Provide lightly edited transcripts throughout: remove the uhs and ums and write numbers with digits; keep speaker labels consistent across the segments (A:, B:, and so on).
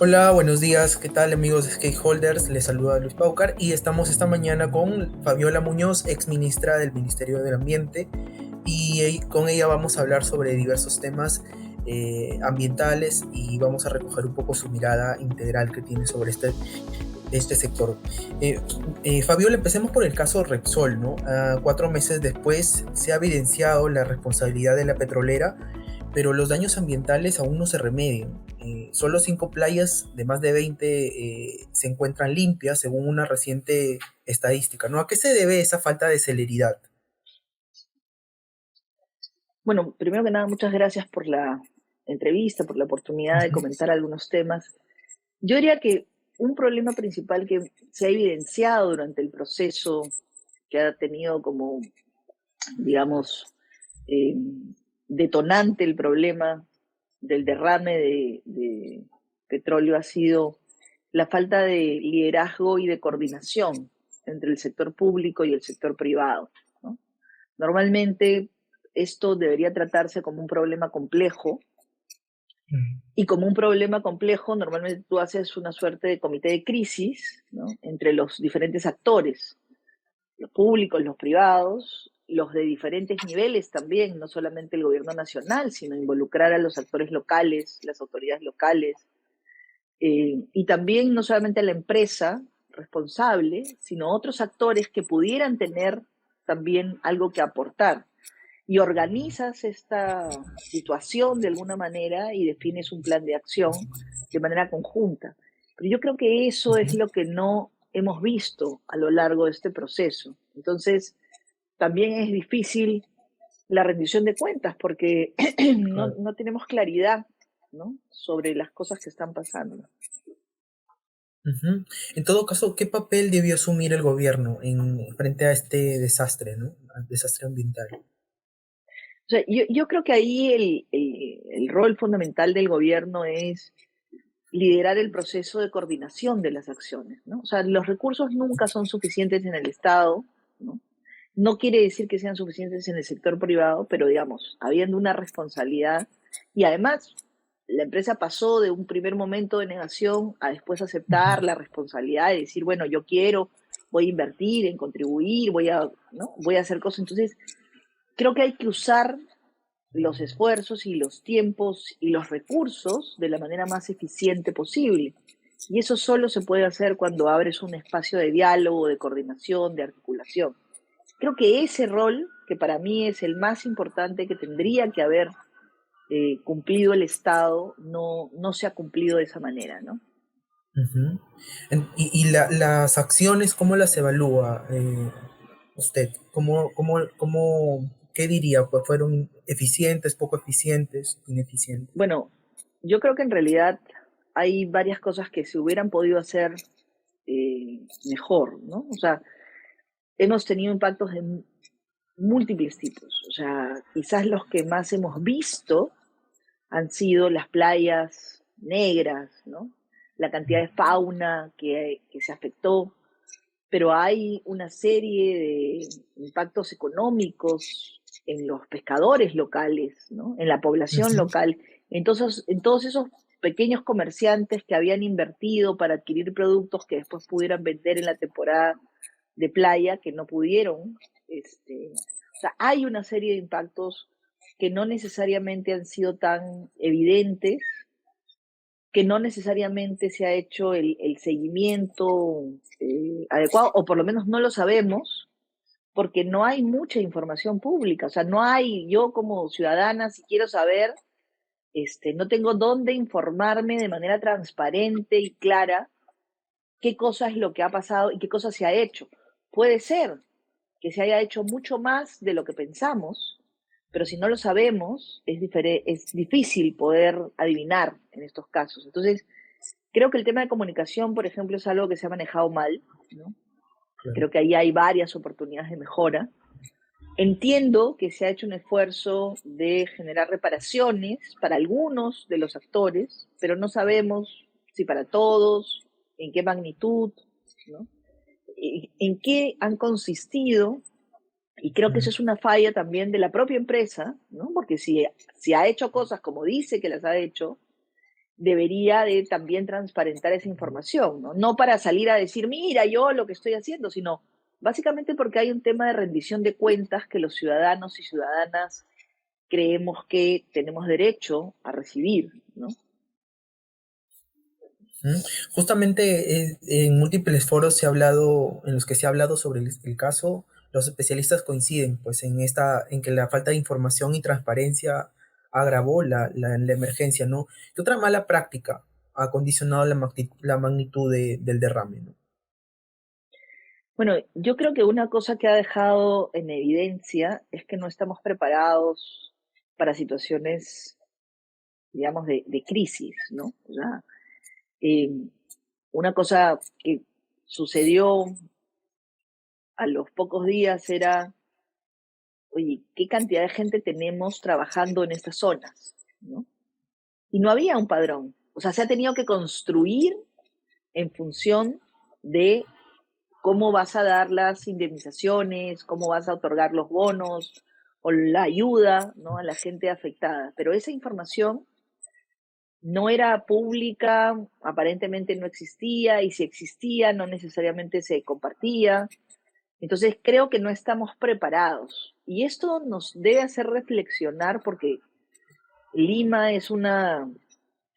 A: Hola, buenos días. ¿Qué tal, amigos de Stakeholders? Les saluda Luis Paucar y estamos esta mañana con Fabiola Muñoz, ex ministra del Ministerio del Ambiente, y con ella vamos a hablar sobre diversos temas ambientales y vamos a recoger un poco su mirada integral que tiene sobre este sector. Fabiola, empecemos por el caso Repsol, ¿no? 4 meses después se ha evidenciado la responsabilidad de la petrolera, pero los daños ambientales aún no se remedian. Solo 5 playas de más de 20 se encuentran limpias, según una reciente estadística, ¿no? ¿A qué se debe esa falta de celeridad?
B: Bueno, primero que nada, muchas gracias por la entrevista, por la oportunidad de
A: Ujú.
B: comentar algunos temas. Yo diría que un problema principal que se ha evidenciado durante el proceso, que ha tenido como, digamos, eh, detonante el problema del derrame de petróleo ha sido la falta de liderazgo y de coordinación entre el sector público y el sector privado, ¿no? Normalmente esto debería tratarse como un problema complejo, y como un problema complejo, normalmente tú haces una suerte de comité de crisis, ¿no?, entre los diferentes actores, los públicos, los privados, los de diferentes niveles también, no solamente el gobierno nacional, sino involucrar a los actores locales, las autoridades locales, y también no solamente a la empresa responsable, sino otros actores que pudieran tener también algo que aportar, y organizas esta situación de alguna manera y defines un plan de acción de manera conjunta. Pero yo creo que eso es
A: Ujú.
B: lo que no hemos visto a lo largo de este proceso. Entonces, también es difícil la rendición de cuentas porque
A: Claro.
B: no tenemos claridad, ¿no?, sobre las cosas que están pasando.
A: Ujú. En todo caso, ¿qué papel debió asumir el gobierno frente a este desastre, ¿no? Al desastre ambiental.
B: O sea, yo creo que ahí el rol fundamental del gobierno es liderar el proceso de coordinación de las acciones, ¿no? O sea, los recursos nunca son suficientes en el Estado, ¿no? No quiere decir que sean suficientes en el sector privado, pero digamos, habiendo una responsabilidad, y además la empresa pasó de un primer momento de negación a después
A: Ujú.
B: aceptar la responsabilidad de decir, bueno, yo quiero, voy a invertir, en contribuir, ¿no?, voy a hacer cosas. Entonces, creo que hay que usar los esfuerzos y los tiempos y los recursos de la manera más eficiente posible. Y eso solo se puede hacer cuando abres un espacio de diálogo, de coordinación, de articulación. Creo que ese rol, que para mí es el más importante que tendría que haber cumplido el Estado, no se ha cumplido de esa manera, ¿no?
A: Ujú. Las acciones, ¿cómo las evalúa usted? ¿Qué diría? Pues fueron eficientes, poco eficientes, ineficientes.
B: Bueno, yo creo que en realidad hay varias cosas que se hubieran podido hacer mejor, ¿no? O sea, hemos tenido impactos de múltiples tipos. O sea, quizás los que más hemos visto han sido las playas negras, ¿no? La cantidad de fauna que se afectó, pero hay una serie de impactos económicos en los pescadores locales, ¿no?, en la población
A: Ujú.
B: local, en todos esos pequeños comerciantes que habían invertido para adquirir productos que después pudieran vender en la temporada de playa, que no pudieron. O sea, hay una serie de impactos que no necesariamente han sido tan evidentes, que no necesariamente se ha hecho el seguimiento adecuado, o por lo menos no lo sabemos, porque no hay mucha información pública. O sea, no hay, yo como ciudadana, si quiero saber, no tengo dónde informarme de manera transparente y clara qué cosa es lo que ha pasado y qué cosa se ha hecho. Puede ser que se haya hecho mucho más de lo que pensamos, pero si no lo sabemos, es difícil poder adivinar en estos casos. Entonces, creo que el tema de comunicación, por ejemplo, es algo que se ha manejado mal, ¿no?
A: Claro.
B: Creo que ahí hay varias oportunidades de mejora. Entiendo que se ha hecho un esfuerzo de generar reparaciones para algunos de los actores, pero no sabemos si para todos, en qué magnitud, ¿no?, en qué han consistido. Y creo que eso
A: Mm.
B: es una falla también de la propia empresa, ¿no? Porque si ha hecho cosas como dice que las ha hecho, debería de también transparentar esa información, ¿no? No para salir a decir, mira, yo lo que estoy haciendo, sino básicamente porque hay un tema de rendición de cuentas que los ciudadanos y ciudadanas creemos que tenemos derecho a recibir, ¿no?
A: ¿Mm? Justamente en múltiples foros en los que se ha hablado sobre el caso, los especialistas coinciden pues en que la falta de información y transparencia agravó la emergencia, ¿no? ¿Qué otra mala práctica ha condicionado la magnitud del derrame, ¿no?
B: Bueno, yo creo que una cosa que ha dejado en evidencia es que no estamos preparados para situaciones, digamos, de crisis, ¿no? O sea, eh, una cosa que sucedió a los pocos días era, oye, ¿qué cantidad de gente tenemos trabajando en estas zonas? ¿No? Y no había un padrón. O sea, se ha tenido que construir en función de cómo vas a dar las indemnizaciones, cómo vas a otorgar los bonos o la ayuda, ¿no?, a la gente afectada. Pero esa información no era pública, aparentemente no existía, y si existía no necesariamente se compartía. Entonces creo que no estamos preparados. Y esto nos debe hacer reflexionar porque Lima es una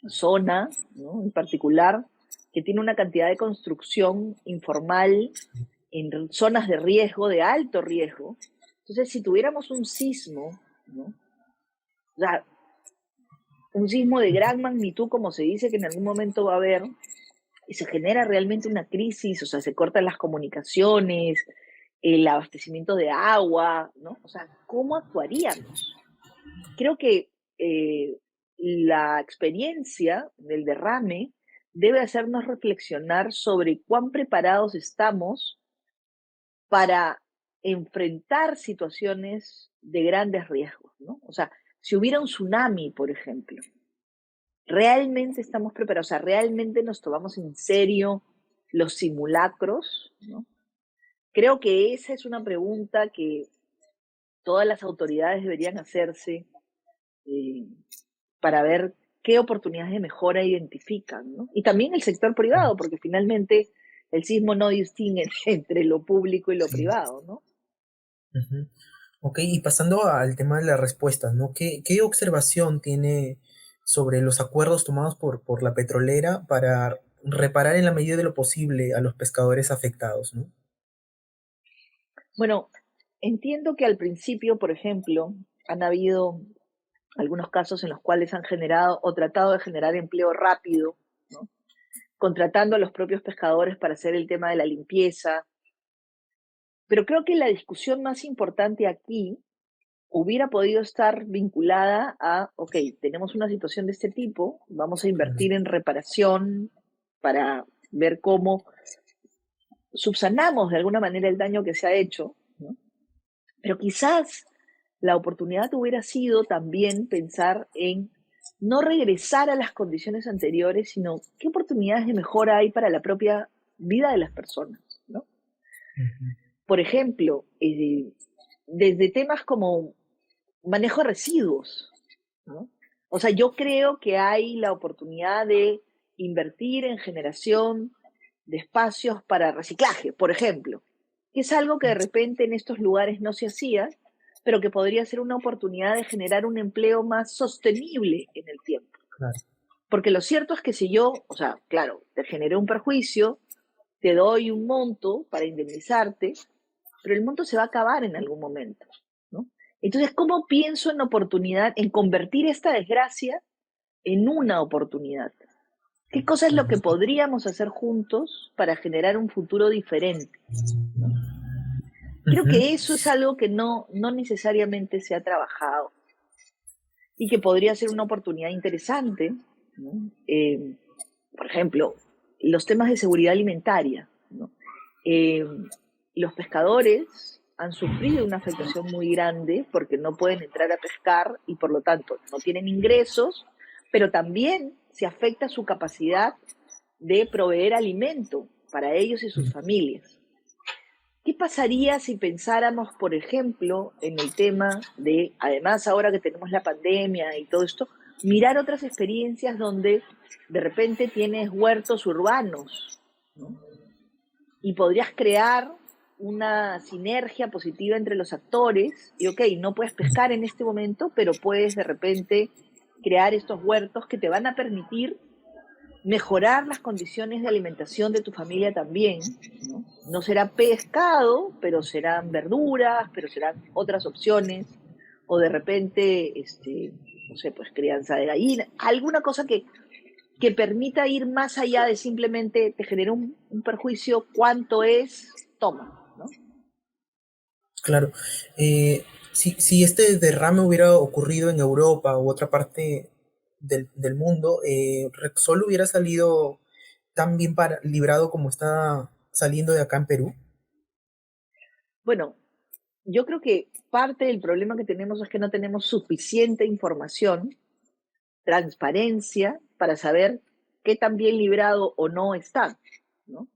B: zona, ¿no?, en particular, que tiene una cantidad de construcción informal en zonas de riesgo, de alto riesgo. Entonces, si tuviéramos un sismo, ¿no?, o sea, un sismo de gran magnitud, como se dice que en algún momento va a haber, y se genera realmente una crisis, o sea, se cortan las comunicaciones, el abastecimiento de agua, ¿no? O sea, ¿cómo actuaríamos? Creo que la experiencia del derrame debe hacernos reflexionar sobre cuán preparados estamos para enfrentar situaciones de grandes riesgos, ¿no? O sea, si hubiera un tsunami, por ejemplo, ¿realmente estamos preparados? O sea, ¿realmente nos tomamos en serio los simulacros, ¿no? Creo que esa es una pregunta que todas las autoridades deberían hacerse, eh, para ver qué oportunidades de mejora identifican, ¿no? Y también el sector privado, porque finalmente el sismo no distingue entre lo público y lo
A: Sí.
B: privado, ¿no?
A: Ujú. Ok, y pasando al tema de las respuestas, ¿no? ¿Qué observación tiene sobre los acuerdos tomados por la petrolera para reparar en la medida de lo posible a los pescadores afectados, ¿no?
B: Bueno, entiendo que al principio, por ejemplo, han habido algunos casos en los cuales han generado o tratado de generar empleo rápido, ¿no?, contratando a los propios pescadores para hacer el tema de la limpieza. Pero creo que la discusión más importante aquí hubiera podido estar vinculada a, ok, tenemos una situación de este tipo, vamos a
A: Claro.
B: invertir en reparación para ver cómo subsanamos de alguna manera el daño que se ha hecho, ¿no? Pero quizás la oportunidad hubiera sido también pensar en no regresar a las condiciones anteriores, sino qué oportunidades de mejora hay para la propia vida de las personas, ¿no?
A: Ujú.
B: Por ejemplo, desde temas como manejo de residuos, ¿no? O sea, yo creo que hay la oportunidad de invertir en generación de espacios para reciclaje, por ejemplo, que es algo que de repente en estos lugares no se hacía, pero que podría ser una oportunidad de generar un empleo más sostenible en el tiempo.
A: Claro.
B: Porque lo cierto es que si yo, o sea, claro, te generé un perjuicio, te doy un monto para indemnizarte, pero el monto se va a acabar en algún momento, ¿no? Entonces, ¿cómo pienso en oportunidad, en convertir esta desgracia en una oportunidad? ¿Qué cosa es lo que
A: Ujú.
B: podríamos hacer juntos para generar un futuro diferente, ¿no? Creo
A: Ujú.
B: que eso es algo que no necesariamente se ha trabajado y que podría ser una oportunidad interesante, ¿no? Por ejemplo, los temas de seguridad alimentaria, ¿no? Eh, los pescadores han sufrido una afectación muy grande porque no pueden entrar a pescar y por lo tanto no tienen ingresos, pero también se afecta su capacidad de proveer alimento para ellos y sus familias. ¿Qué pasaría si pensáramos, por ejemplo, en el tema de, además ahora que tenemos la pandemia y todo esto, mirar otras experiencias donde de repente tienes huertos urbanos, ¿no? Y podrías crear una sinergia positiva entre los actores y ok, no puedes pescar en este momento, pero puedes de repente crear estos huertos que te van a permitir mejorar las condiciones de alimentación de tu familia también, ¿no? No será pescado, pero serán verduras, pero serán otras opciones, o de repente, no sé, pues crianza de gallina, alguna cosa que permita ir más allá de simplemente te genera un perjuicio, cuánto es, toma, ¿no?
A: Claro. Si este derrame hubiera ocurrido en Europa u otra parte del mundo, Repsol hubiera salido tan bien librado como está saliendo de acá en Perú.
B: Bueno, yo creo que parte del problema que tenemos es que no tenemos suficiente información, transparencia, para saber qué tan bien librado o no está, ¿no?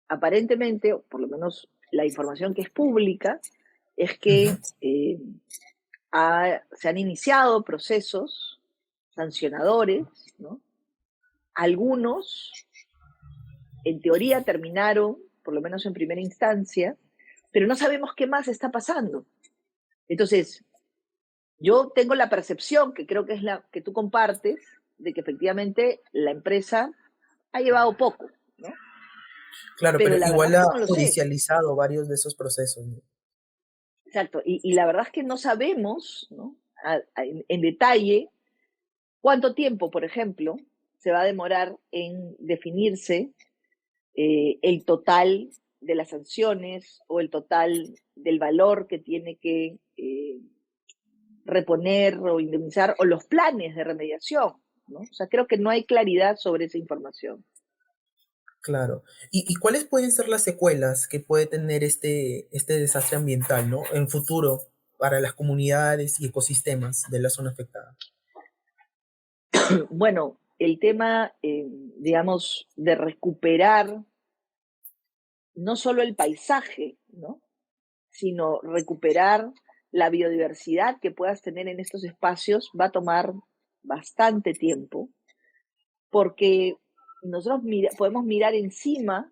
B: Aparentemente, o por lo menos la información que es pública, es
A: Ujú.
B: que se han iniciado procesos sancionadores, ¿no? Algunos, en teoría, terminaron, por lo menos en primera instancia, pero no sabemos qué más está pasando. Entonces, yo tengo la percepción, que creo que es la que tú compartes, de que efectivamente la empresa ha llevado poco, ¿no?
A: Claro,
B: Pero
A: pero
B: la verdad
A: igual
B: es
A: ha
B: que no lo sé.
A: judicializado varios de esos procesos, ¿no?
B: Exacto. Y la verdad es que no sabemos, ¿no? En detalle cuánto tiempo, por ejemplo, se va a demorar en definirse el total de las sanciones o el total del valor que tiene que reponer o indemnizar o los planes de remediación, ¿no? O sea, creo que no hay claridad sobre esa información.
A: Claro. ¿Y cuáles pueden ser las secuelas que puede tener este desastre ambiental, ¿no? En futuro para las comunidades y ecosistemas de la zona afectada?
B: Bueno, el tema, digamos, de recuperar no solo el paisaje, ¿no? Sino recuperar la biodiversidad que puedas tener en estos espacios va a tomar bastante tiempo, porque nosotros podemos mirar encima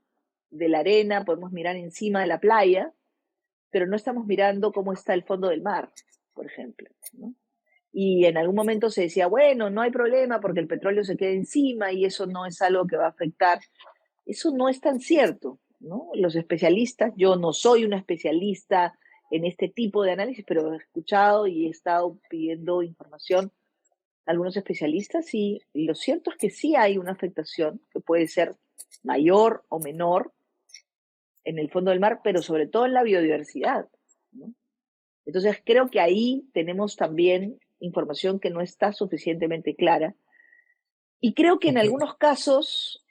B: de la arena, podemos mirar encima de la playa, pero no estamos mirando cómo está el fondo del mar, por ejemplo, ¿no? Y en algún momento se decía, bueno, no hay problema porque el petróleo se queda encima y eso no es algo que va a afectar. Eso no es tan cierto, ¿no? Los especialistas, yo no soy una especialista en este tipo de análisis, pero he escuchado y he estado pidiendo información a algunos especialistas y lo cierto es que sí hay una afectación que puede ser mayor o menor en el fondo del mar, pero sobre todo en la biodiversidad, ¿no? Entonces creo que ahí tenemos también información que no está suficientemente clara y creo que en
A: Ok.
B: algunos casos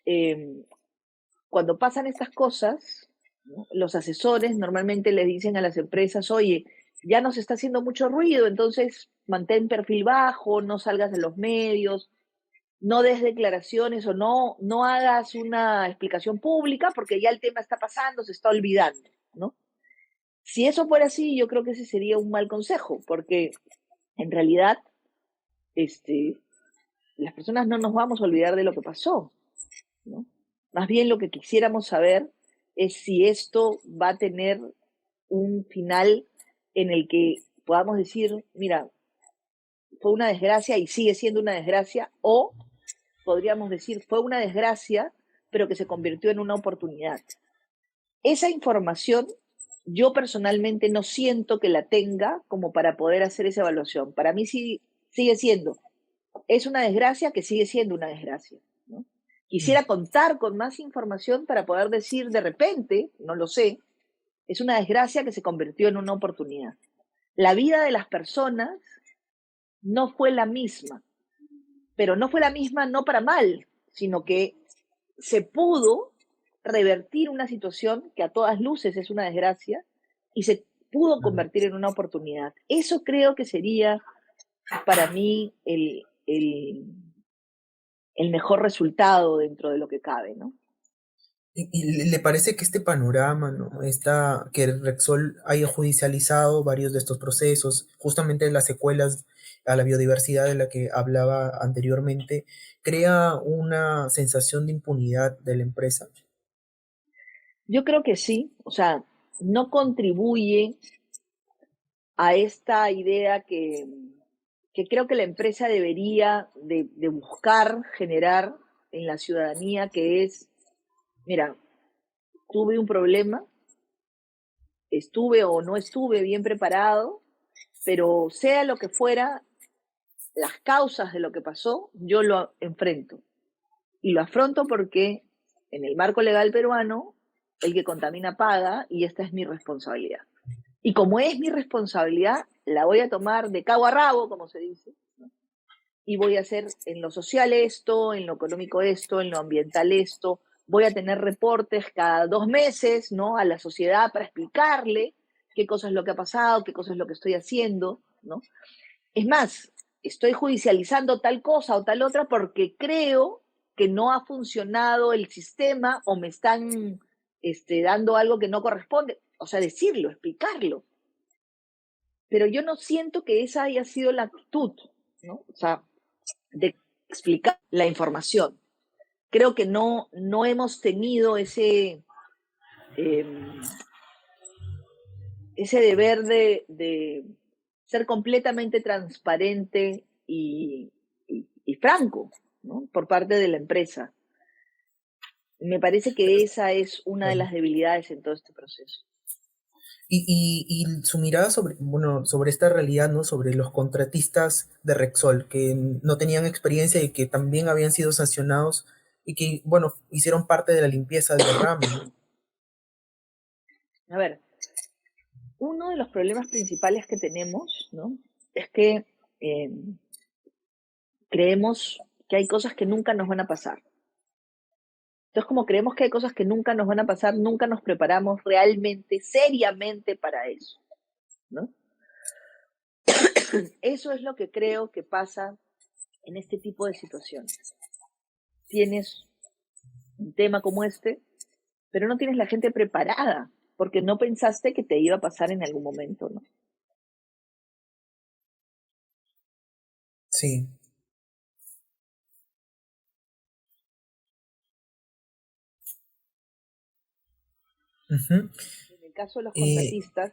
B: cuando pasan estas cosas, ¿no? Los asesores normalmente les dicen a las empresas, oye, ya nos está haciendo mucho ruido, entonces mantén perfil bajo, no salgas de los medios, no des declaraciones o no hagas una explicación pública porque ya el tema está pasando, se está olvidando, ¿no? Si eso fuera así, yo creo que ese sería un mal consejo, porque en realidad este, las personas no nos vamos a olvidar de lo que pasó, ¿no? Más bien lo que quisiéramos saber es si esto va a tener un final en el que podamos decir, mira, fue una desgracia y sigue siendo una desgracia, o podríamos decir, fue una desgracia, pero que se convirtió en una oportunidad. Esa información yo personalmente no siento que la tenga como para poder hacer esa evaluación. Para mí sí, sigue siendo, es una desgracia que sigue siendo una desgracia, ¿no?
A: Mm.
B: Quisiera contar con más información para poder decir de repente, no lo sé, es una desgracia que se convirtió en una oportunidad. La vida de las personas no fue la misma, pero no fue la misma no para mal, sino que se pudo revertir una situación que a todas luces es una desgracia y se pudo
A: Claro.
B: convertir en una oportunidad. Eso creo que sería para mí el mejor resultado dentro de lo que cabe, ¿no?
A: ¿Y le parece que este panorama, ¿no? Que Repsol haya judicializado varios de estos procesos, justamente las secuelas a la biodiversidad de la que hablaba anteriormente, crea una sensación de impunidad de la empresa?
B: Yo creo que sí, o sea, no contribuye a esta idea que creo que la empresa debería de buscar generar en la ciudadanía, que es, mira, tuve un problema, estuve o no estuve bien preparado, pero sea lo que fuera, las causas de lo que pasó, yo lo enfrento. Y lo afronto porque en el marco legal peruano, el que contamina paga y esta es mi responsabilidad. Y como es mi responsabilidad, la voy a tomar de cabo a rabo, como se dice, ¿no? Y voy a hacer en lo social esto, en lo económico esto, en lo ambiental esto. Voy a tener reportes cada 2 meses, ¿no? A la sociedad para explicarle qué cosa es lo que ha pasado, qué cosa es lo que estoy haciendo, ¿no? Es más, estoy judicializando tal cosa o tal otra porque creo que no ha funcionado el sistema o me están dando algo que no corresponde. O sea, decirlo, explicarlo. Pero yo no siento que esa haya sido la actitud, ¿no? O sea, de explicar la información. Creo que no hemos tenido eh, ese deber de ser completamente transparente y franco, ¿no? Por parte de la empresa. Me parece que esa es una de
A: Claro.
B: las debilidades en todo este proceso.
A: Y su mirada sobre, bueno, sobre esta realidad, ¿no? Sobre los contratistas de Rexol que no tenían experiencia y que también habían sido sancionados y que, bueno, hicieron parte de la limpieza del derrame, ¿no?
B: A ver, uno de los problemas principales que tenemos, ¿no? Es que eh, creemos que hay cosas que nunca nos van a pasar. Entonces, como creemos que hay cosas que nunca nos van a pasar, nunca nos preparamos realmente, seriamente para eso, ¿no? Eso es lo que creo que pasa en este tipo de situaciones. Tienes un tema como este, pero no tienes la gente preparada, porque no pensaste que te iba a pasar en algún momento, ¿no?
A: Sí. Ujú.
B: En el caso de los
A: Eh,
B: contratistas,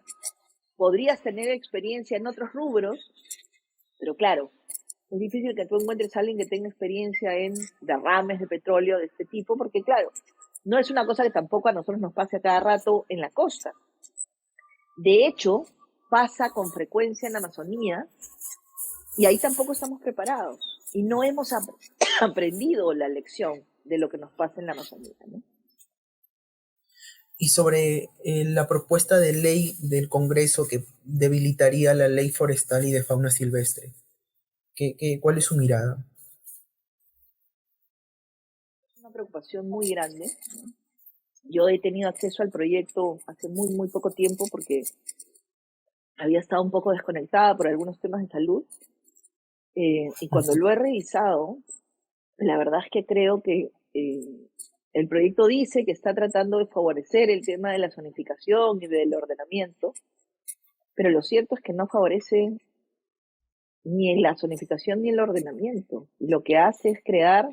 B: podrías tener experiencia en otros rubros, pero claro, es difícil que tú encuentres a alguien que tenga experiencia en derrames de petróleo de este tipo, porque claro, no es una cosa que tampoco a nosotros nos pase a cada rato en la costa. De hecho, pasa con frecuencia en la Amazonía y ahí tampoco estamos preparados y no hemos aprendido la lección de lo que nos pasa en la Amazonía, ¿no?
A: y sobre la propuesta de ley del Congreso que debilitaría la ley forestal y de fauna silvestre. ¿Cuál es su mirada?
B: Es una preocupación muy grande, ¿no? Yo he tenido acceso al proyecto hace muy poco tiempo porque había estado un poco desconectada por algunos temas de salud, y cuando lo he revisado, la verdad es que creo que el proyecto dice que está tratando de favorecer el tema de la zonificación y del ordenamiento, pero lo cierto es que no favorece ni la zonificación ni el ordenamiento. Lo que hace es crear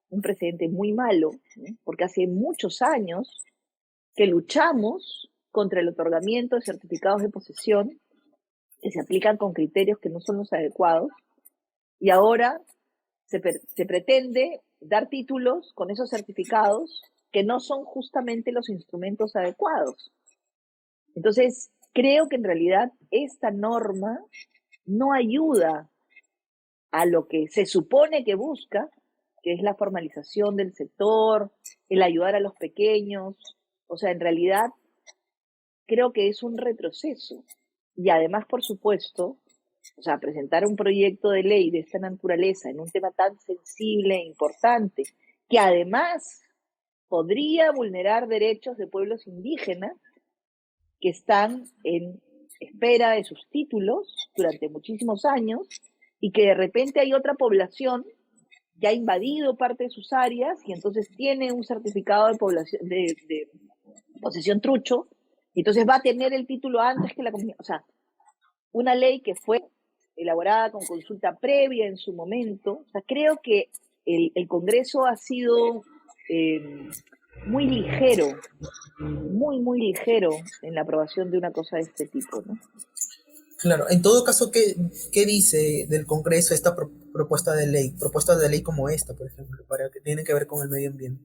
B: un precedente muy malo, ¿no? Porque hace muchos años que luchamos contra el otorgamiento de certificados de posesión que se aplican con criterios que no son los adecuados y ahora se pretende dar títulos con esos certificados que no son justamente los instrumentos adecuados. Entonces, creo que en realidad esta norma no ayuda a lo que se supone que busca, que es la formalización del sector, el ayudar a los pequeños. O sea, en realidad creo que es un retroceso. Y además, por supuesto, o sea, presentar un proyecto de ley de esta naturaleza en un tema tan sensible e importante, que además podría vulnerar derechos de pueblos indígenas que están en espera de sus títulos durante muchísimos años y que de repente hay otra población que ha invadido parte de sus áreas y entonces tiene un certificado de población de posesión trucho, y entonces va a tener el título antes que la comunidad. O sea, una ley que fue elaborada con consulta previa en su momento. O sea, creo que el Congreso ha sido muy ligero, muy ligero en la aprobación de una cosa de este tipo, ¿no?
A: Claro, en todo caso, ¿qué dice del Congreso esta propuesta de ley? Propuestas de ley como esta, por ejemplo, para que tienen que ver con el medio ambiente.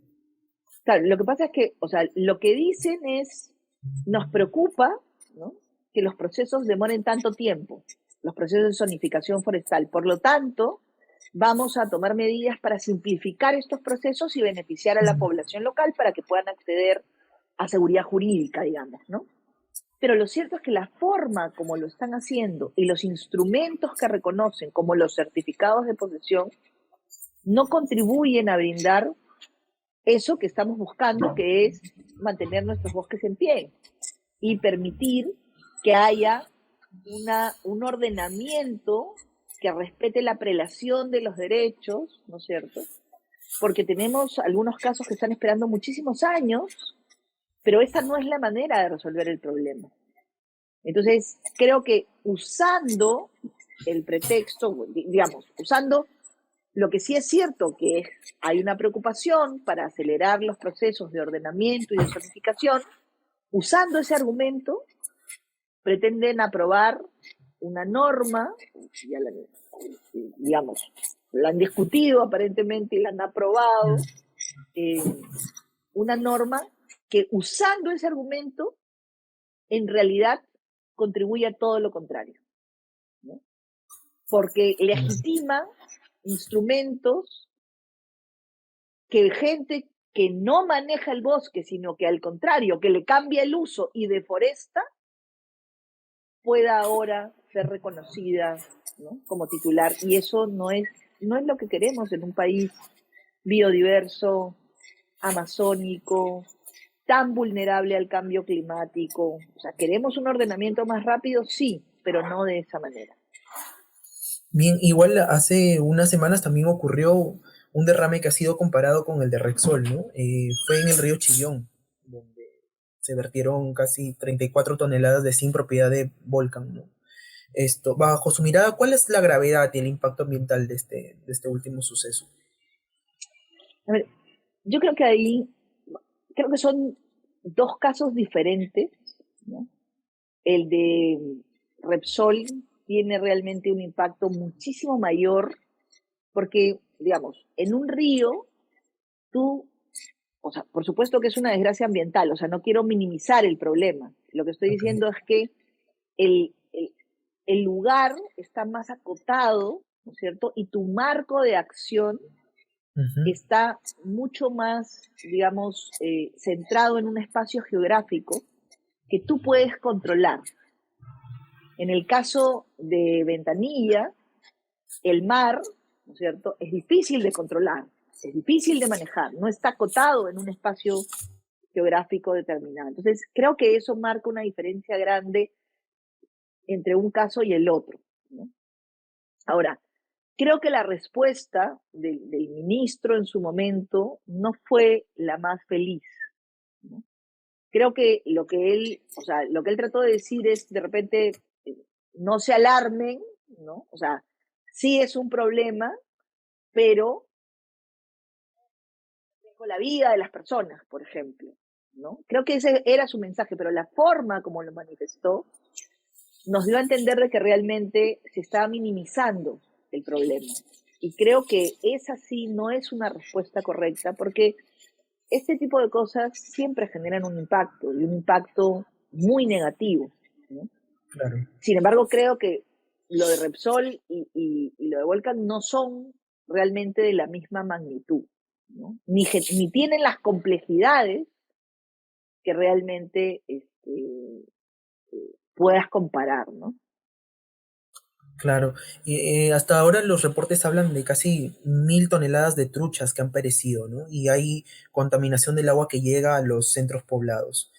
B: Claro, lo que pasa es que, o sea, lo que dicen es, nos preocupa, ¿no?, que los procesos demoren tanto tiempo, los procesos de zonificación forestal. Por lo tanto, vamos a tomar medidas para simplificar estos procesos y beneficiar a la población local para que puedan acceder a seguridad jurídica, digamos, ¿no? Pero lo cierto es que la forma como lo están haciendo y los instrumentos que reconocen, como los certificados de posesión, no contribuyen a brindar eso que estamos buscando, que es mantener nuestros bosques en pie y permitir que haya un ordenamiento que respete la prelación de los derechos, ¿no es cierto? Porque tenemos algunos casos que están esperando muchísimos años, pero esa no es la manera de resolver el problema. Entonces, creo que usando el pretexto, digamos, usando lo que sí es cierto, que hay una preocupación para acelerar los procesos de ordenamiento y de zonificación, usando ese argumento, pretenden aprobar una norma, ya digamos, la han discutido aparentemente y la han aprobado, una norma que usando ese argumento, en realidad contribuye a todo lo contrario, ¿no? Porque legitima instrumentos que gente que no maneja el bosque, sino que al contrario, que le cambia el uso y deforesta, pueda ahora ser reconocida, ¿no?, como titular. Y eso no es lo que queremos en un país biodiverso, amazónico, tan vulnerable al cambio climático. O sea, ¿queremos un ordenamiento más rápido? Sí, pero no de esa manera.
A: Bien, igual hace unas semanas también ocurrió un derrame que ha sido comparado con el de Rexol, ¿no? Fue en el río Chillón, donde se vertieron casi 34 toneladas de zinc propiedad de Volcan, ¿no? Esto, bajo su mirada, ¿cuál es la gravedad y el impacto ambiental de este último suceso?
B: A ver, yo creo que creo que son dos casos diferentes, ¿no? El de Repsol tiene realmente un impacto muchísimo mayor porque, digamos, en un río, o sea, por supuesto que es una desgracia ambiental, o sea, no quiero minimizar el problema. Lo que estoy
A: Okay.
B: diciendo es que el, el, el lugar está más acotado, ¿no es cierto? Y tu marco de acción está mucho más, digamos, centrado en un espacio geográfico que tú puedes controlar. En el caso de Ventanilla, el mar, ¿no es cierto?, es difícil de controlar, es difícil de manejar, no está acotado en un espacio geográfico determinado. Entonces, creo que eso marca una diferencia grande entre un caso y el otro, ¿no? Ahora, creo que la respuesta del ministro en su momento no fue la más feliz, ¿no? Creo que lo que él trató de decir es, de repente, no se alarmen, ¿no? O sea, sí es un problema, pero con la vida de las personas, por ejemplo, ¿no? Creo que ese era su mensaje, pero la forma como lo manifestó nos dio a entender de que realmente se estaba minimizando el problema. Y creo que esa sí no es una respuesta correcta, porque este tipo de cosas siempre generan un impacto, y un impacto muy negativo, ¿no?
A: Claro.
B: Sin embargo, creo que lo de Repsol y lo de Volcan no son realmente de la misma magnitud, ¿no? Ni tienen las complejidades que realmente puedas comparar, ¿no?
A: Claro, y hasta ahora los reportes hablan de casi 1.000 toneladas de truchas que han perecido, ¿no? Y hay contaminación del agua que llega a los centros poblados.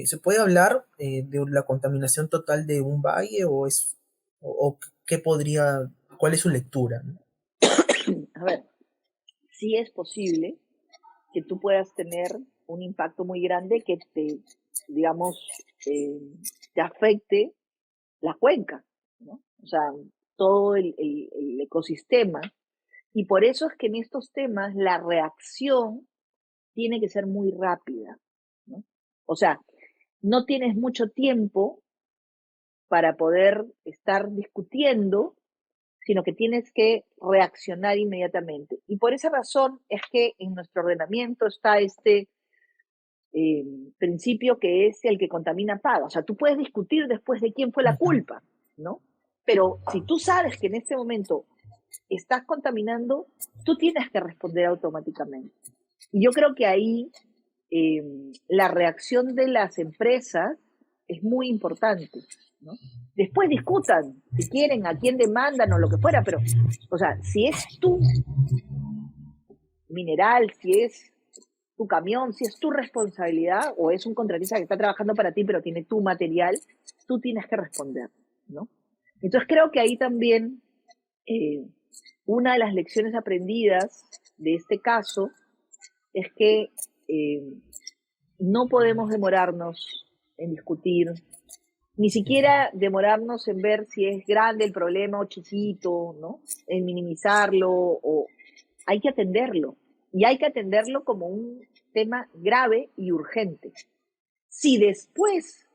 A: ¿Se puede hablar de la contaminación total de un valle o qué podría, cuál es su lectura, ¿no?
B: A ver, sí es posible que tú puedas tener un impacto muy grande que te, digamos, te afecte la cuenca, ¿no? O sea, todo el ecosistema. Y por eso es que en estos temas la reacción tiene que ser muy rápida, ¿no? O sea, no tienes mucho tiempo para poder estar discutiendo, sino que tienes que reaccionar inmediatamente. Y por esa razón es que en nuestro ordenamiento está este principio que es el que contamina paga. O sea, tú puedes discutir después de quién fue la culpa, ¿no? Pero si tú sabes que en este momento estás contaminando, tú tienes que responder automáticamente. Y yo creo que ahí la reacción de las empresas es muy importante, ¿no? Después discutan, si quieren, a quién demandan o lo que fuera, pero, o sea, si es tu mineral, si es tu camión, si es tu responsabilidad o es un contratista que está trabajando para ti pero tiene tu material, tú tienes que responder, ¿no? Entonces creo que ahí también eh, una de las lecciones aprendidas de este caso es que eh, no podemos demorarnos en discutir, ni siquiera demorarnos en ver si es grande el problema o chiquito, ¿no? En minimizarlo, o hay que atenderlo. Y hay que atenderlo como un tema grave y urgente. Si después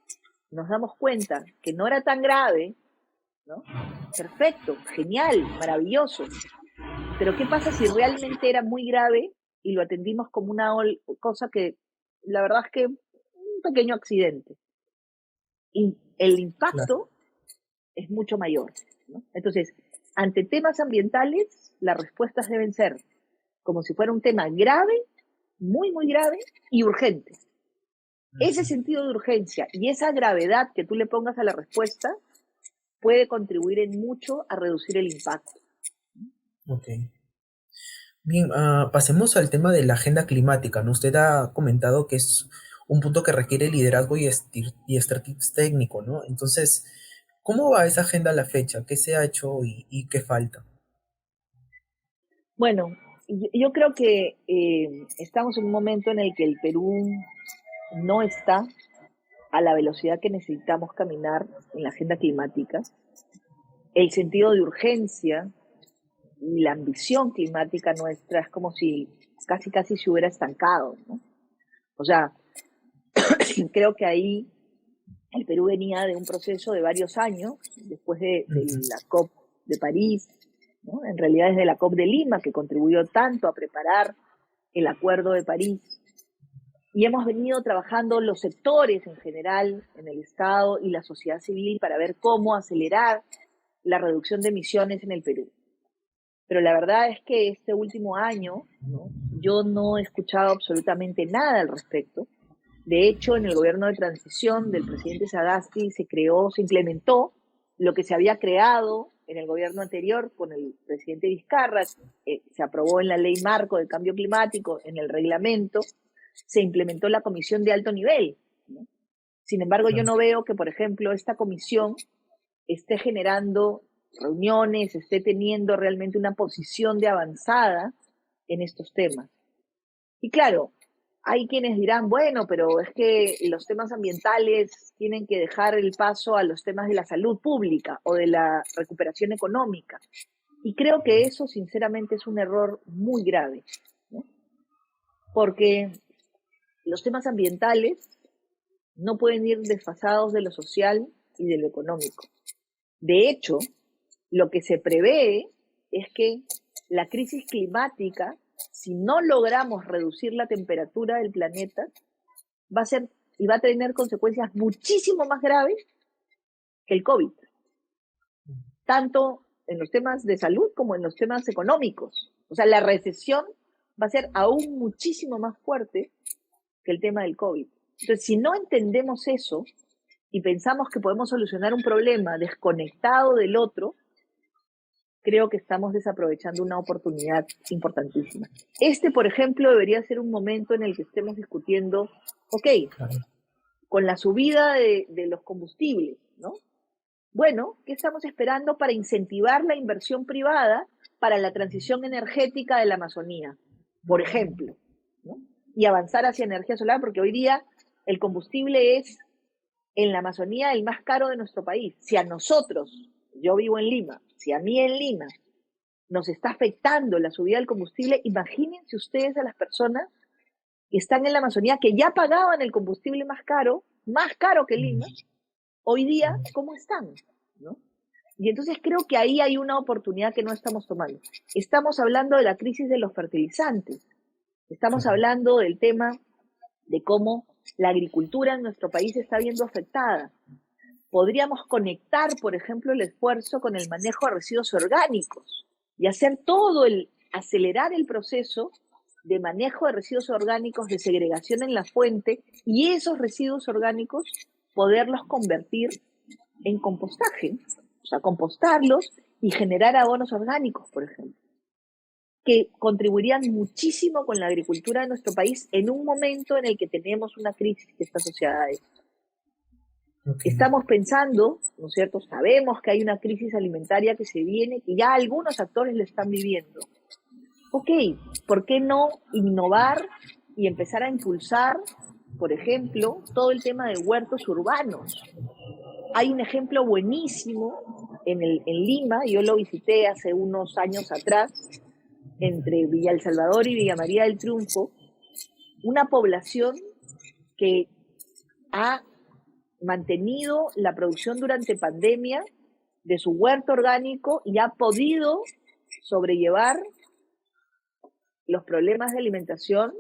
B: nos damos cuenta que no era tan grave, ¿no? Perfecto, genial, maravilloso. Pero ¿qué pasa si realmente era muy grave y lo atendimos como una cosa que la verdad es que un pequeño accidente? Y el
A: Claro.
B: impacto es mucho mayor, ¿no? Entonces, ante temas ambientales, las respuestas deben ser como si fuera un tema grave, muy, muy grave y urgente. Ese sentido de urgencia y esa gravedad que tú le pongas a la respuesta puede contribuir en mucho a reducir el impacto.
A: Ok. Bien, pasemos al tema de la agenda climática, ¿no? Usted ha comentado que es un punto que requiere liderazgo y expertise técnico, ¿no? Entonces, ¿cómo va esa agenda a la fecha? ¿Qué se ha hecho y qué falta?
B: Bueno, yo creo que estamos en un momento en el que el Perú no está a la velocidad que necesitamos caminar en la agenda climática. El sentido de urgencia y la ambición climática nuestra es como si casi casi se hubiera estancado, ¿no? O sea, creo que ahí el Perú venía de un proceso de varios años, después de
A: Ujú.
B: la COP de París, ¿no? En realidad desde la COP de Lima, que contribuyó tanto a preparar el Acuerdo de París. Y hemos venido trabajando los sectores en general, en el Estado y la sociedad civil, para ver cómo acelerar la reducción de emisiones en el Perú. Pero la verdad es que este último año, ¿no? Yo no he escuchado absolutamente nada al respecto. De hecho, en el gobierno de transición del presidente Sagasti se implementó lo que se había creado en el gobierno anterior con el presidente Vizcarra, se aprobó en la ley marco de cambio climático, en el reglamento, se implementó la comisión de alto nivel, ¿no? Sin embargo, yo
A: Claro.
B: no veo que, por ejemplo, esta comisión esté generando reuniones, esté teniendo realmente una posición de avanzada en estos temas. Y claro, hay quienes dirán, bueno, pero es que los temas ambientales tienen que dejar el paso a los temas de la salud pública o de la recuperación económica. Y creo que eso, sinceramente, es un error muy grave, ¿no? Porque los temas ambientales no pueden ir desfasados de lo social y de lo económico. De hecho, lo que se prevé es que la crisis climática, si no logramos reducir la temperatura del planeta, va a ser y va a tener consecuencias muchísimo más graves que el COVID, tanto en los temas de salud como en los temas económicos. O sea, la recesión va a ser aún muchísimo más fuerte que el tema del COVID. Entonces, si no entendemos eso y pensamos que podemos solucionar un problema desconectado del otro, creo que estamos desaprovechando una oportunidad importantísima. Este, por ejemplo, debería ser un momento en el que estemos discutiendo, ok,
A: Claro.
B: con la subida de los combustibles, ¿no? Bueno, ¿qué estamos esperando para incentivar la inversión privada para la transición energética de la Amazonía? por ejemplo, ¿no? Y avanzar hacia energía solar, porque hoy día el combustible es en la Amazonía el más caro de nuestro país. Si a nosotros, yo vivo en Lima, si a mí en Lima nos está afectando la subida del combustible, imagínense ustedes a las personas que están en la Amazonía, que ya pagaban el combustible más caro que Lima, hoy día, ¿cómo están? ¿No? Y entonces creo que ahí hay una oportunidad que no estamos tomando. Estamos hablando de la crisis de los fertilizantes, estamos hablando del tema de cómo la agricultura en nuestro país se está viendo afectada. Podríamos conectar, por ejemplo, el esfuerzo con el manejo de residuos orgánicos y hacer acelerar el proceso de manejo de residuos orgánicos, de segregación en la fuente, y esos residuos orgánicos poderlos convertir en compostaje, o sea, compostarlos y generar abonos orgánicos, por ejemplo, que contribuirían muchísimo con la agricultura de nuestro país en un momento en el que tenemos una crisis que está asociada a esto. Estamos pensando, ¿no es cierto? Sabemos que hay una crisis alimentaria que se viene, que ya algunos actores la están viviendo. Ok, ¿por qué no innovar y empezar a impulsar, por ejemplo, todo el tema de huertos urbanos? Hay un ejemplo buenísimo en Lima, yo lo visité hace unos años atrás, entre Villa El Salvador y Villa María del Triunfo, una población que ha mantenido la producción durante pandemia de su huerto orgánico y ha podido sobrellevar los problemas de alimentación,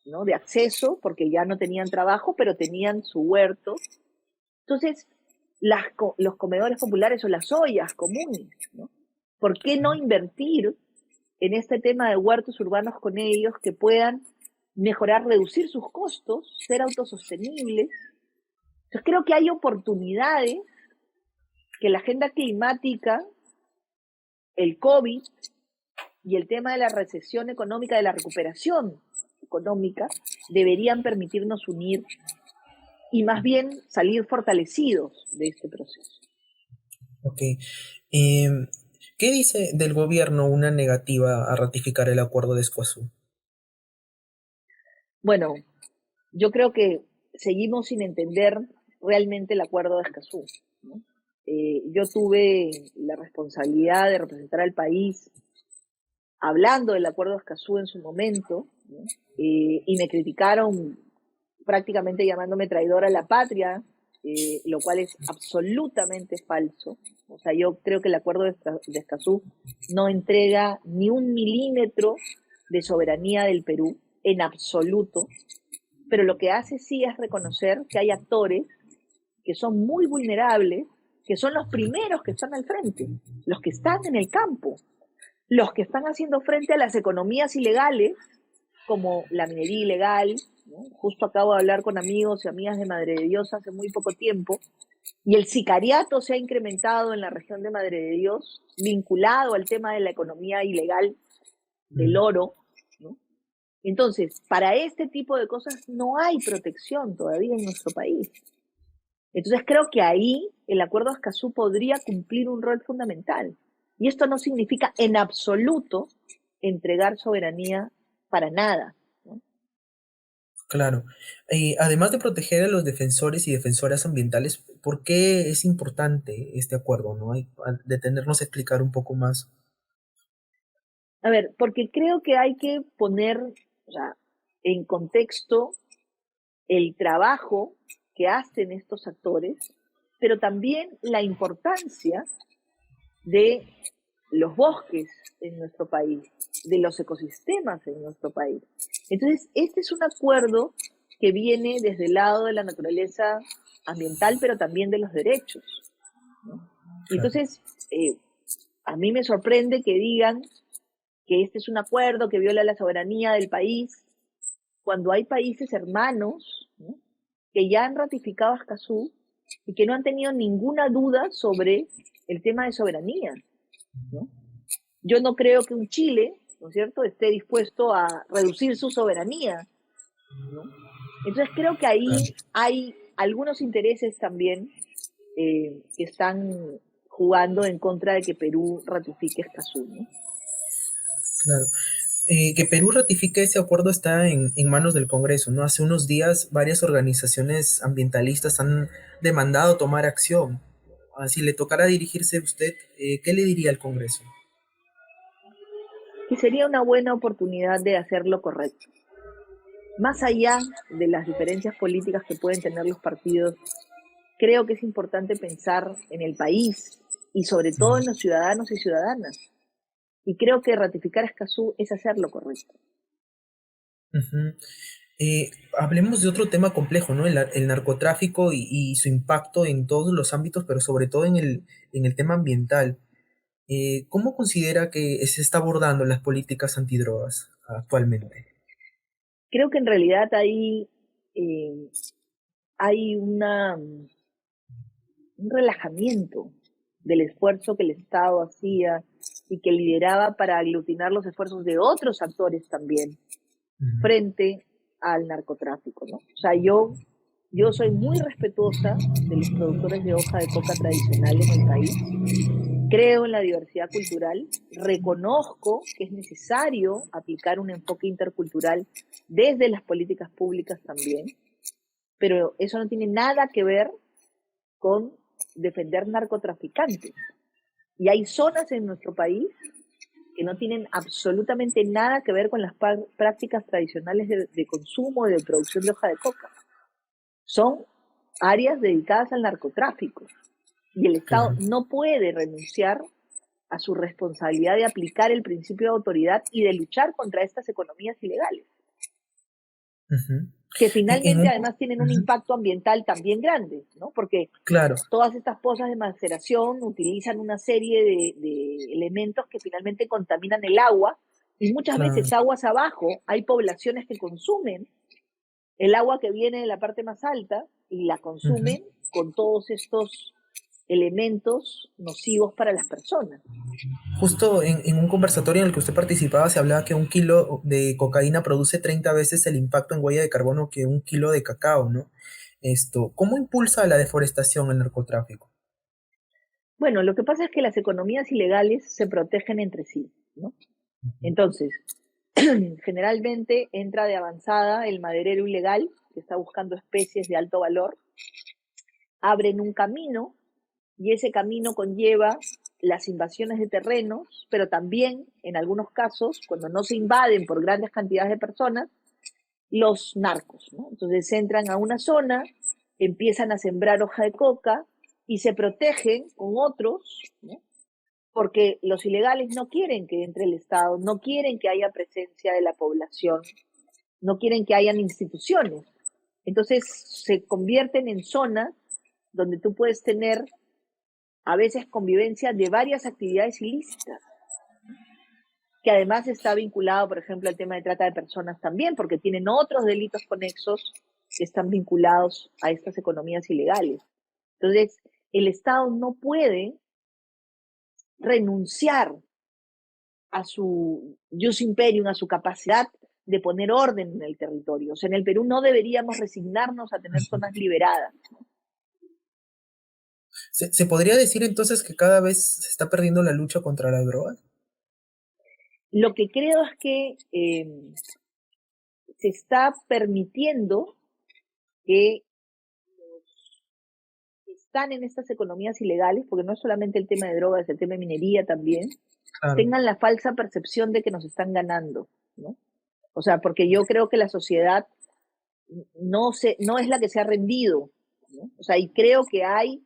B: ¿no? De acceso, porque ya no tenían trabajo, pero tenían su huerto. Entonces, los comedores populares o las ollas comunes, ¿no? ¿Por qué no invertir en este tema de huertos urbanos con ellos que puedan mejorar, reducir sus costos, ser autosostenibles? Entonces, creo que hay oportunidades que la agenda climática, el COVID y el tema de la recesión económica, de la recuperación económica, deberían permitirnos unir y más bien salir fortalecidos de este proceso.
A: Ok. ¿Qué dice del gobierno una negativa a ratificar el acuerdo de Escazú?
B: Bueno, yo creo que seguimos sin entender realmente el acuerdo de Escazú, ¿no? Yo tuve la responsabilidad de representar al país hablando del acuerdo de Escazú en su momento, ¿no? Y me criticaron prácticamente llamándome traidora a la patria, lo cual es absolutamente falso. O sea, yo creo que el acuerdo de Escazú no entrega ni un milímetro de soberanía del Perú, en absoluto, pero lo que hace sí es reconocer que hay actores que son muy vulnerables, que son los primeros que están al frente, los que están en el campo, los que están haciendo frente a las economías ilegales, como la minería ilegal, ¿no? Justo acabo de hablar con amigos y amigas de Madre de Dios hace muy poco tiempo, y el sicariato se ha incrementado en la región de Madre de Dios, vinculado al tema de la economía ilegal del oro, ¿no? Entonces, para este tipo de cosas no hay protección todavía en nuestro país. Entonces creo que ahí el acuerdo de Escazú podría cumplir un rol fundamental. Y esto no significa en absoluto entregar soberanía para nada, ¿no?
A: Claro. Además de proteger a los defensores y defensoras ambientales, ¿por qué es importante este acuerdo, no? Detenernos a explicar un poco más.
B: A ver, porque creo que hay que poner, o sea, en contexto el trabajo que hacen estos actores, pero también la importancia de los bosques en nuestro país, de los ecosistemas en nuestro país. Entonces, este es un acuerdo que viene desde el lado de la naturaleza ambiental, pero también de los derechos, ¿no? Entonces, a mí me sorprende que digan que este es un acuerdo que viola la soberanía del país, cuando hay países hermanos, ¿no?, que ya han ratificado Escazú y que no han tenido ninguna duda sobre el tema de soberanía, ¿no? Yo no creo que un Chile, ¿no es cierto?, esté dispuesto a reducir su soberanía, ¿no? Entonces creo que ahí hay algunos intereses también que están jugando en contra de que Perú ratifique Escazú, ¿no?
A: Claro. Que Perú ratifique ese acuerdo está en manos del Congreso, ¿no? Hace unos días varias organizaciones ambientalistas han demandado tomar acción. Si le tocara dirigirse a usted, ¿qué le diría al Congreso?
B: Que sería una buena oportunidad de hacer lo correcto. Más allá de las diferencias políticas que pueden tener los partidos, creo que es importante pensar en el país y sobre todo en los ciudadanos y ciudadanas. Y creo que ratificar a Escazú es hacer lo correcto.
A: Ujú. Hablemos de otro tema complejo, ¿no? El narcotráfico y su impacto en todos los ámbitos, pero sobre todo en el tema ambiental. ¿Cómo considera que se está abordando las políticas antidrogas actualmente?
B: Creo que en realidad eh, hay un relajamiento del esfuerzo que el Estado hacía y que lideraba para aglutinar los esfuerzos de otros actores también
A: Ujú.
B: frente al narcotráfico, ¿no? O sea, yo soy muy respetuosa de los productores de hoja de coca tradicional en el país, creo en la diversidad cultural, reconozco que es necesario aplicar un enfoque intercultural desde las políticas públicas también, pero eso no tiene nada que ver con defender narcotraficantes. Y hay zonas en nuestro país que no tienen absolutamente nada que ver con las prácticas tradicionales de consumo y de producción de hoja de coca. Son áreas dedicadas al narcotráfico. Y el Estado
A: Claro.
B: no puede renunciar a su responsabilidad de aplicar el principio de autoridad y de luchar contra estas economías ilegales,
A: Ujú.
B: que
A: En
B: finalmente
A: un,
B: además tienen un
A: ujú.
B: impacto ambiental también grande, ¿no? Porque
A: Claro,
B: todas estas pozas de maceración utilizan una serie de elementos que finalmente contaminan el agua y muchas
A: claro.
B: veces aguas abajo hay poblaciones que consumen el agua que viene de la parte más alta y la
A: Ujú.
B: consumen con todos estos elementos nocivos para las personas.
A: Justo en un conversatorio en el que usted participaba se hablaba que un kilo de cocaína produce 30 veces el impacto en huella de carbono que un kilo de cacao, ¿no? ¿Cómo impulsa la deforestación el narcotráfico?
B: Bueno, lo que pasa es que las economías ilegales se protegen entre sí, ¿no? Entonces, generalmente entra de avanzada el maderero ilegal, que está buscando especies de alto valor, abren un camino y ese camino conlleva las invasiones de terrenos, pero también, en algunos casos, cuando no se invaden por grandes cantidades de personas, los narcos, ¿no? Entonces entran a una zona, empiezan a sembrar hoja de coca y se protegen con otros, ¿no? Porque los ilegales no quieren que entre el Estado, no quieren que haya presencia de la población, no quieren que hayan instituciones. Entonces se convierten en zonas donde tú puedes tener a veces convivencia de varias actividades ilícitas, que además está vinculado, por ejemplo, al tema de trata de personas también, porque tienen otros delitos conexos que están vinculados a estas economías ilegales. Entonces, el Estado no puede renunciar a su jus imperium, a su capacidad de poner orden en el territorio. O sea, en el Perú no deberíamos resignarnos a tener zonas liberadas.
A: ¿Se podría decir entonces que cada vez se está perdiendo la lucha contra las drogas?
B: Lo que creo es que se está permitiendo que están en estas economías ilegales, porque no es solamente el tema de drogas, es el tema de minería también,
A: Claro.
B: tengan la falsa percepción de que nos están ganando, ¿no? O sea, porque yo creo que la sociedad no es la que se ha rendido, ¿no? O sea, y creo que hay,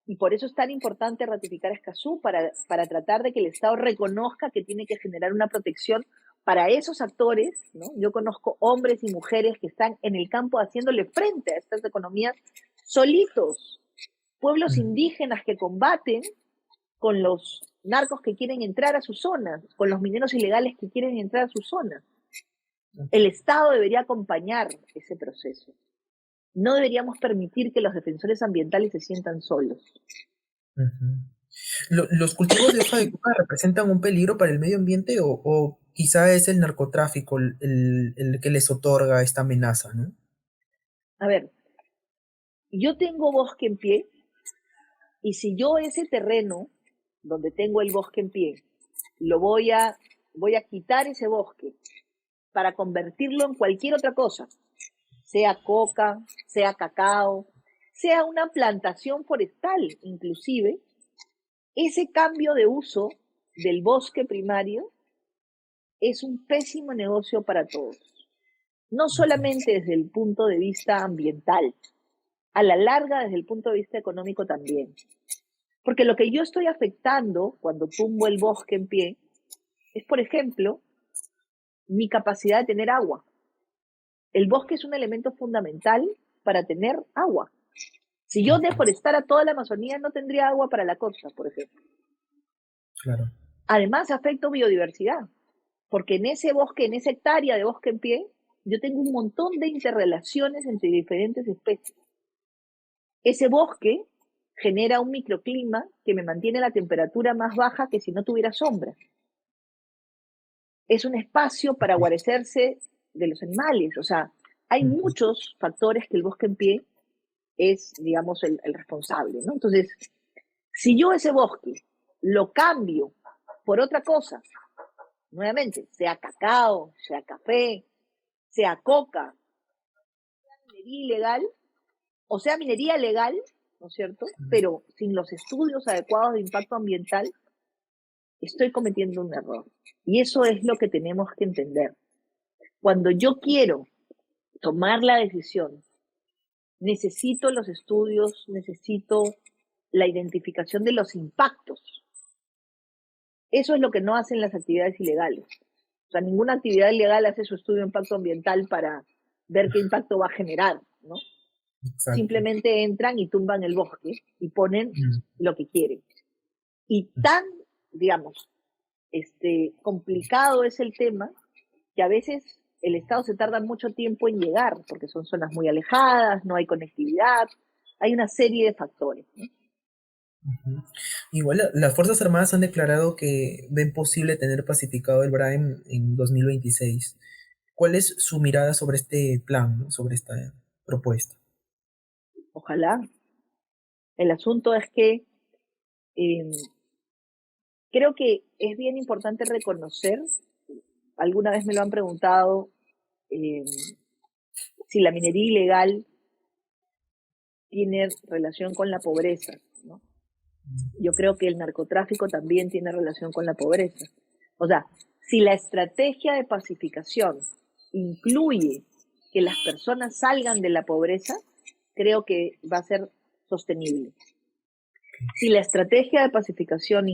B: y por eso es tan importante ratificar Escazú, para tratar de que el Estado reconozca que tiene que generar una protección para esos actores, ¿no? Yo conozco hombres y mujeres que están en el campo haciéndole frente a estas economías solitos, pueblos
A: Mm.
B: indígenas que combaten con los narcos que quieren entrar a sus zonas, con los mineros ilegales que quieren entrar a sus zonas. El Estado debería acompañar ese proceso. No deberíamos permitir que los defensores ambientales se sientan solos.
A: Ujú. ¿Los cultivos de hoja de coca representan un peligro para el medio ambiente o quizá es el narcotráfico el que les otorga esta amenaza, ¿no?
B: A ver, yo tengo bosque en pie y si yo ese terreno donde tengo el bosque en pie lo voy a voy a quitar ese bosque para convertirlo en cualquier otra cosa, sea coca, sea cacao, sea una plantación forestal inclusive, ese cambio de uso del bosque primario es un pésimo negocio para todos. No solamente desde el punto de vista ambiental, a la larga desde el punto de vista económico también. Porque lo que yo estoy afectando cuando tumbo el bosque en pie es, por ejemplo, mi capacidad de tener agua. El bosque es un elemento fundamental para tener agua. Si yo deforestara toda la Amazonía, no tendría agua para la costa, por ejemplo.
A: Claro.
B: Además, afecto biodiversidad, porque en ese bosque, en esa hectárea de bosque en pie, yo tengo un montón de interrelaciones entre diferentes especies. Ese bosque genera un microclima que me mantiene la temperatura más baja que si no tuviera sombra. Es un espacio para guarecerse de los animales. O sea, hay muchos factores que el bosque en pie es, digamos, el responsable, ¿no? Entonces, si yo ese bosque lo cambio por otra cosa, nuevamente, sea cacao, sea café, sea coca, sea minería ilegal, o sea minería legal, ¿no es cierto? Pero sin los estudios adecuados de impacto ambiental, estoy cometiendo un error. Y eso es lo que tenemos que entender. Cuando yo quiero tomar la decisión, necesito los estudios, necesito la identificación de los impactos. Eso es lo que no hacen las actividades ilegales. O sea, ninguna actividad ilegal hace su estudio de impacto ambiental para ver qué impacto va a generar, ¿no?
A: Exacto.
B: Simplemente entran y tumban el bosque y ponen lo que quieren. Y tan, digamos, complicado es el tema que a veces el Estado se tarda mucho tiempo en llegar, porque son zonas muy alejadas, no hay conectividad, hay una serie de factores, ¿no?
A: Igual las Fuerzas Armadas han declarado que ven posible tener pacificado el Braem en 2026. ¿Cuál es su mirada sobre este plan, ¿no? Sobre esta propuesta?
B: Ojalá. El asunto es que eh, creo que es bien importante reconocer, alguna vez me lo han preguntado, eh, si la minería ilegal tiene relación con la pobreza, ¿no? Yo creo que el narcotráfico también tiene relación con la pobreza. O sea, si la estrategia de pacificación incluye que las personas salgan de la pobreza, creo que va a ser sostenible. Si la estrategia de pacificación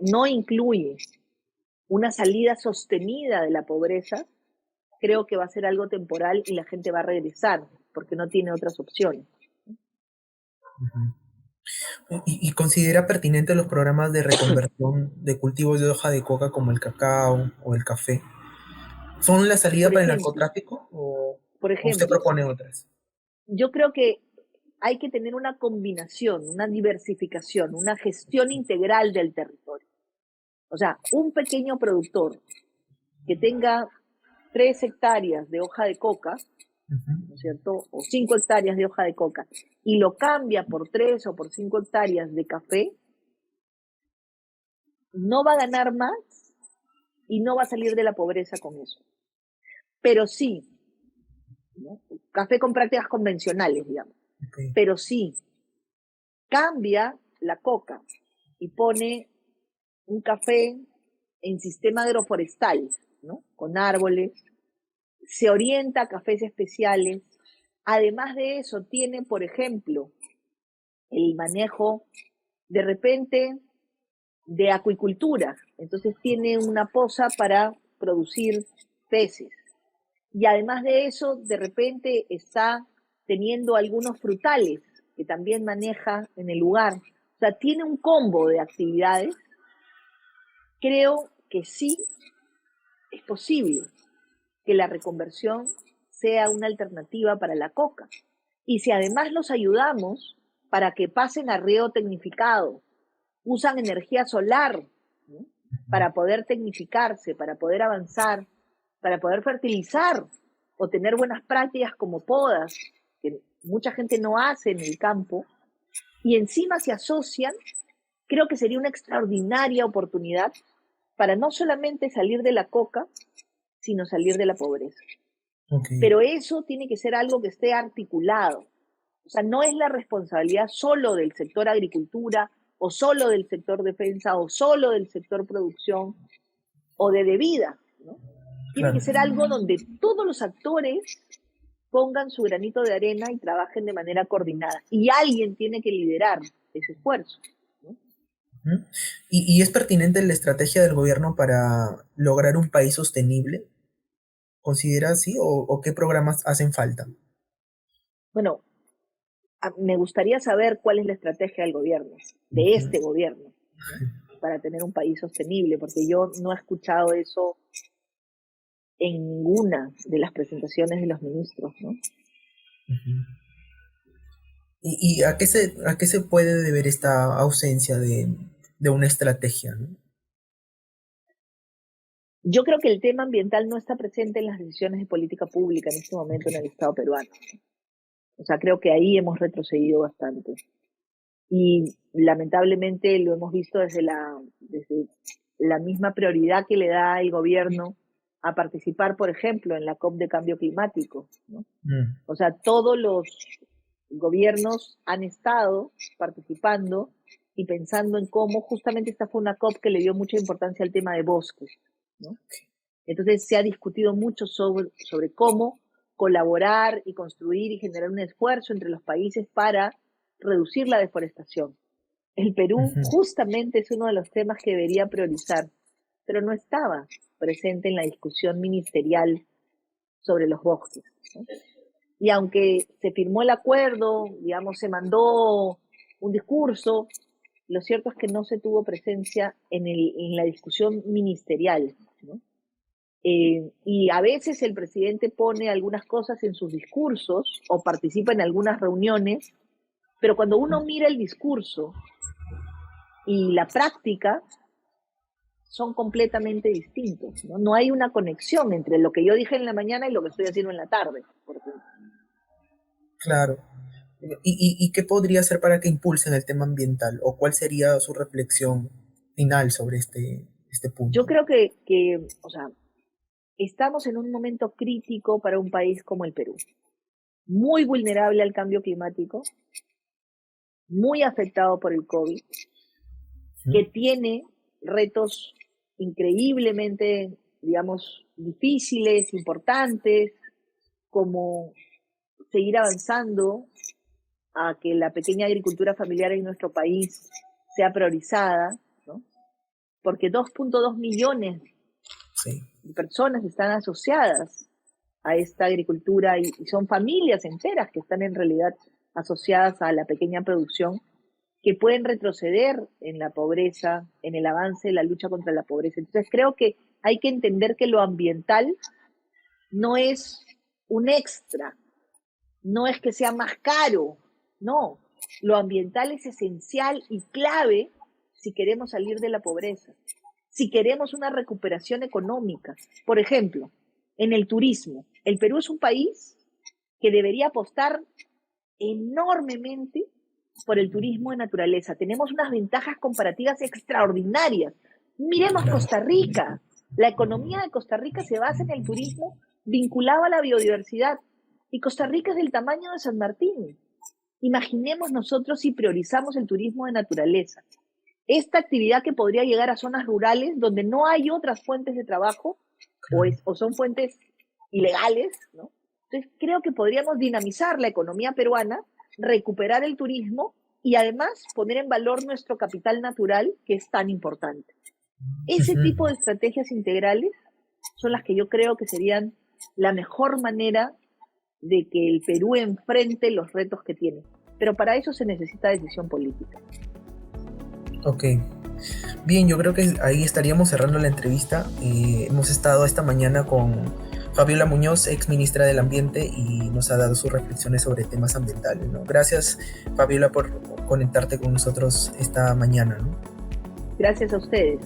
B: no incluye una salida sostenida de la pobreza, creo que va a ser algo temporal y la gente va a regresar porque no tiene otras opciones.
A: ¿Y considera pertinente los programas de reconversión de cultivos de hoja de coca como el cacao o el café? ¿Son la salida
B: Por
A: para el
B: ejemplo,
A: narcotráfico
B: por
A: o usted
B: ejemplo,
A: propone otras?
B: yo creo que hay que tener una combinación, una diversificación, una gestión integral del territorio. O sea, un pequeño productor que tenga 3 hectáreas de hoja de coca, ¿no es cierto? O 5 hectáreas de hoja de coca, y lo cambia por 3 o por 5 hectáreas de café, no va a ganar más y no va a salir de la pobreza con eso. Pero sí, ¿no? Café con prácticas convencionales, digamos.
A: Okay.
B: Pero sí, cambia la coca y pone un café en sistema agroforestal, ¿no? Con árboles, se orienta a cafés especiales. Además de eso, tiene, por ejemplo, el manejo de repente de acuicultura. Entonces tiene una poza para producir peces. Y además de eso, de repente está teniendo algunos frutales que también maneja en el lugar. O sea, tiene un combo de actividades. Creo que sí es posible que la reconversión sea una alternativa para la coca. Y si además los ayudamos para que pasen a riego tecnificado, usan energía solar, ¿no? Para poder tecnificarse, para poder avanzar, para poder fertilizar o tener buenas prácticas como podas, que mucha gente no hace en el campo, y encima se asocian, creo que sería una extraordinaria oportunidad para no solamente salir de la coca, sino salir de la pobreza.
A: Okay.
B: Pero eso tiene que ser algo que esté articulado. O sea, no es la responsabilidad solo del sector agricultura, o solo del sector defensa, o solo del sector producción, o de vida, ¿no? Tiene que ser algo donde todos los actores pongan su granito de arena y trabajen de manera coordinada. Y alguien tiene que liderar ese esfuerzo, ¿no?
A: ¿Y es pertinente la estrategia del gobierno para lograr un país sostenible? ¿Considera así o qué programas hacen falta?
B: Bueno, me gustaría saber cuál es la estrategia del gobierno, de este gobierno, ¿no? Para tener un país sostenible, porque yo no he escuchado eso en ninguna de las presentaciones de los ministros, ¿no?
A: ¿Y a qué se puede deber esta ausencia de una estrategia, ¿no?
B: Yo creo que el tema ambiental no está presente en las decisiones de política pública en este momento en el Estado peruano. O sea, creo que ahí hemos retrocedido bastante. Y lamentablemente lo hemos visto desde la misma prioridad que le da el gobierno a participar, por ejemplo, en la COP de cambio climático, ¿no? O sea, todos los gobiernos han estado participando y pensando en cómo, justamente esta fue una COP que le dio mucha importancia al tema de bosques, ¿no? Entonces se ha discutido mucho sobre cómo colaborar y construir y generar un esfuerzo entre los países para reducir la deforestación. El Perú justamente es uno de los temas que debería priorizar, pero no estaba presente en la discusión ministerial sobre los bosques, ¿no? Y aunque se firmó el acuerdo, digamos, se mandó un discurso, lo cierto es que no se tuvo presencia en la discusión ministerial, ¿no? Y a veces el presidente pone algunas cosas en sus discursos o participa en algunas reuniones, pero cuando uno mira el discurso y la práctica, son completamente distintos, ¿no? No hay una conexión entre lo que yo dije en la mañana y lo que estoy haciendo en la tarde, por ejemplo.
A: Claro. ¿Y qué podría hacer para que impulsen el tema ambiental? ¿O cuál sería su reflexión final sobre este punto?
B: Yo creo que, o sea, estamos en un momento crítico para un país como el Perú, muy vulnerable al cambio climático, muy afectado por el COVID, que tiene retos increíblemente, digamos, difíciles, importantes, como seguir avanzando a que la pequeña agricultura familiar en nuestro país sea priorizada, ¿no? Porque 2.2 millones de personas están asociadas a esta agricultura y son familias enteras que están en realidad asociadas a la pequeña producción, que pueden retroceder en la pobreza, en el avance de la lucha contra la pobreza. Entonces creo que hay que entender que lo ambiental no es un extra, no es que sea más caro, no. Lo ambiental es esencial y clave si queremos salir de la pobreza, si queremos una recuperación económica. Por ejemplo, en el turismo, el Perú es un país que debería apostar enormemente por el turismo de naturaleza. Tenemos unas ventajas comparativas extraordinarias. Miremos Costa Rica. La economía de Costa Rica se basa en el turismo vinculado a la biodiversidad. Y Costa Rica es del tamaño de San Martín. Imaginemos nosotros si priorizamos el turismo de naturaleza. Esta actividad que podría llegar a zonas rurales donde no hay otras fuentes de trabajo o son fuentes ilegales, ¿no? Entonces creo que podríamos dinamizar la economía peruana, recuperar el turismo y además poner en valor nuestro capital natural, que es tan importante. Ese tipo de estrategias integrales son las que yo creo que serían la mejor manera de que el Perú enfrente los retos que tiene. Pero para eso se necesita decisión política.
A: Ok. Bien, yo creo que ahí estaríamos cerrando la entrevista. Hemos estado esta mañana con Fabiola Muñoz, ex ministra del Ambiente, y nos ha dado sus reflexiones sobre temas ambientales, ¿no? Gracias, Fabiola, por conectarte con nosotros esta mañana, ¿no?
B: Gracias a ustedes.